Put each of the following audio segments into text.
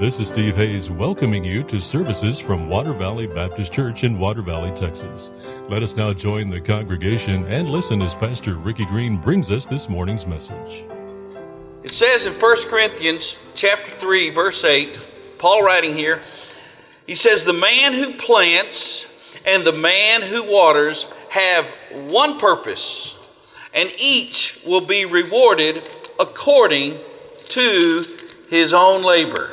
This is Steve Hayes welcoming you to services from Water Valley Baptist Church in Water Valley, Texas. Let us now join the congregation and listen as Pastor Rickey Green brings us this morning's message. It says in 1 Corinthians chapter 3, verse 8, Paul writing here, he says, "The man who plants and the man who waters have one purpose, and each will be rewarded according to his own labor."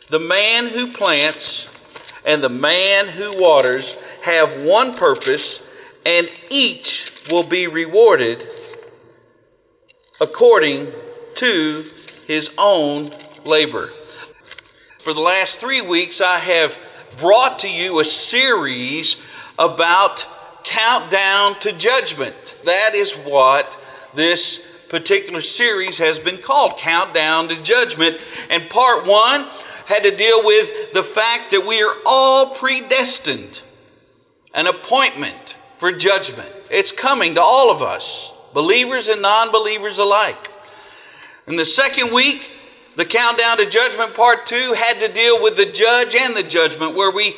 The man who plants and the man who waters have one purpose, and each will be rewarded according to his own labor. For the last 3 weeks, I have brought to you a series about Countdown to Judgment. That is what this particular series has been called, Countdown to Judgment. And part one had to deal with the fact that we are all predestined, an appointment for judgment. It's coming to all of us, believers and non-believers alike. In the second week, the Countdown to Judgment part 2 had to deal with the judge and the judgment, where we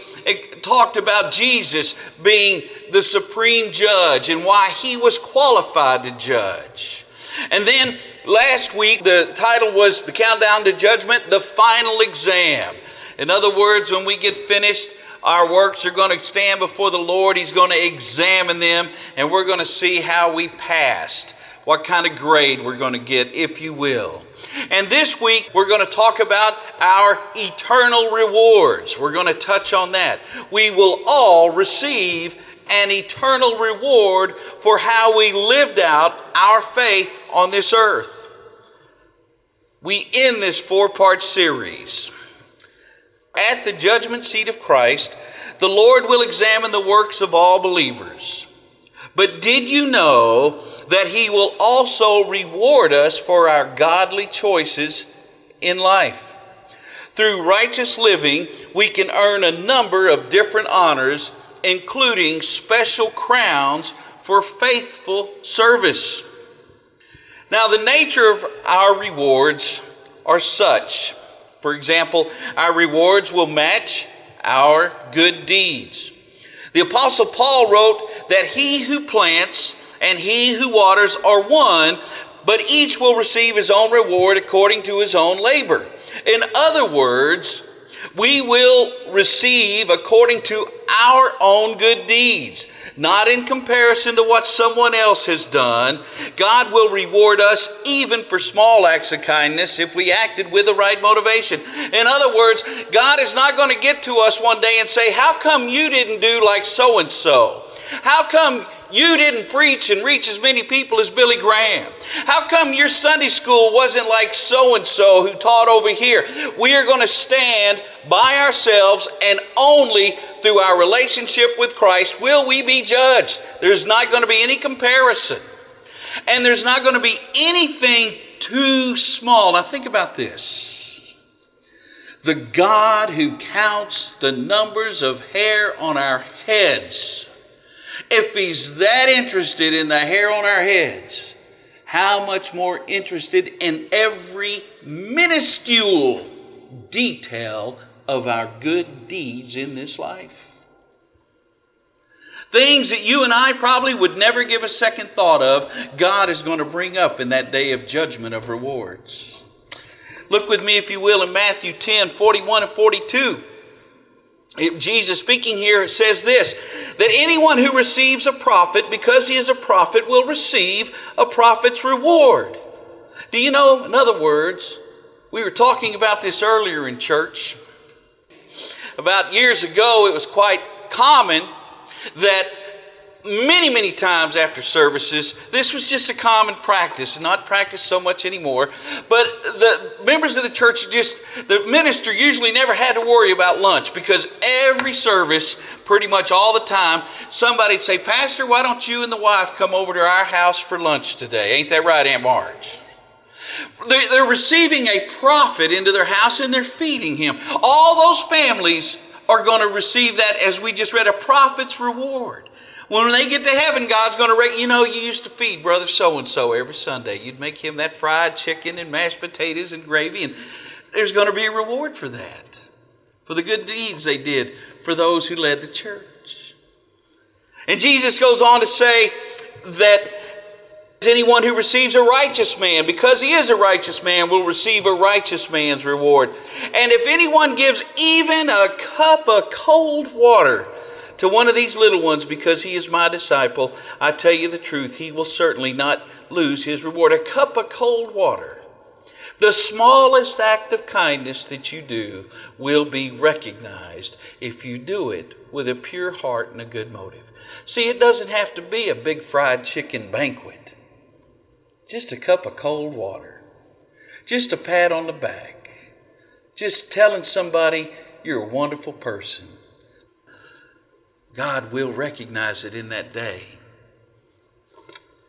talked about Jesus being the supreme judge and why he was qualified to judge. And then last week, the title was the Countdown to Judgment, the final exam. In other words, when we get finished, our works are going to stand before the Lord. He's going to examine them, and we're going to see how we passed, what kind of grade we're going to get, if you will. And this week, we're going to talk about our eternal rewards. We're going to touch on that. We will all receive an eternal reward for how we lived out our faith on this earth. We end this 4-part series. At the judgment seat of Christ, the Lord will examine the works of all believers. But did you know that He will also reward us for our godly choices in life? Through righteous living, we can earn a number of different honors, including special crowns for faithful service. Now, the nature of our rewards are such. For example, our rewards will match our good deeds. The Apostle Paul wrote that he who plants and he who waters are one, but each will receive his own reward according to his own labor. In other words, we will receive according to our own good deeds, not in comparison to what someone else has done. God will reward us even for small acts of kindness if we acted with the right motivation. In other words, God is not going to get to us one day and say, "How come you didn't do like so-and-so? How come you didn't preach and reach as many people as Billy Graham? How come your Sunday school wasn't like so-and-so who taught over here?" We are going to stand by ourselves, and only through our relationship with Christ will we be judged. There's not going to be any comparison. And there's not going to be anything too small. Now think about this. The God who counts the numbers of hair on our heads, if He's that interested in the hair on our heads, how much more interested in every minuscule detail of our good deeds in this life? Things that you and I probably would never give a second thought of, God is going to bring up in that day of judgment of rewards. Look with me, if you will, in Matthew 10, 41 and 42. Jesus speaking here says this, that anyone who receives a prophet, because he is a prophet, will receive a prophet's reward. Do you know, in other words, we were talking about this earlier in church. About years ago, it was quite common that many times after services, this was just a common practice, not practiced so much anymore, but the members of the church, the minister usually never had to worry about lunch, because every service, pretty much all the time, somebody'd say, "Pastor, why don't you and the wife come over to our house for lunch today?" Ain't that right, Aunt Marge? They're receiving a prophet into their house, and they're feeding him. All those families are going to receive that, as we just read, a prophet's reward. When they get to heaven, God's going to, you used to feed brother so-and-so every Sunday. You'd make him that fried chicken and mashed potatoes and gravy. And there's going to be a reward for that, for the good deeds they did for those who led the church. And Jesus goes on to say that anyone who receives a righteous man, because he is a righteous man, will receive a righteous man's reward. And if anyone gives even a cup of cold water to one of these little ones because he is my disciple, I tell you the truth, he will certainly not lose his reward. A cup of cold water. The smallest act of kindness that you do will be recognized if you do it with a pure heart and a good motive. See, it doesn't have to be a big fried chicken banquet. Just a cup of cold water. Just a pat on the back. Just telling somebody you're a wonderful person. God will recognize it in that day.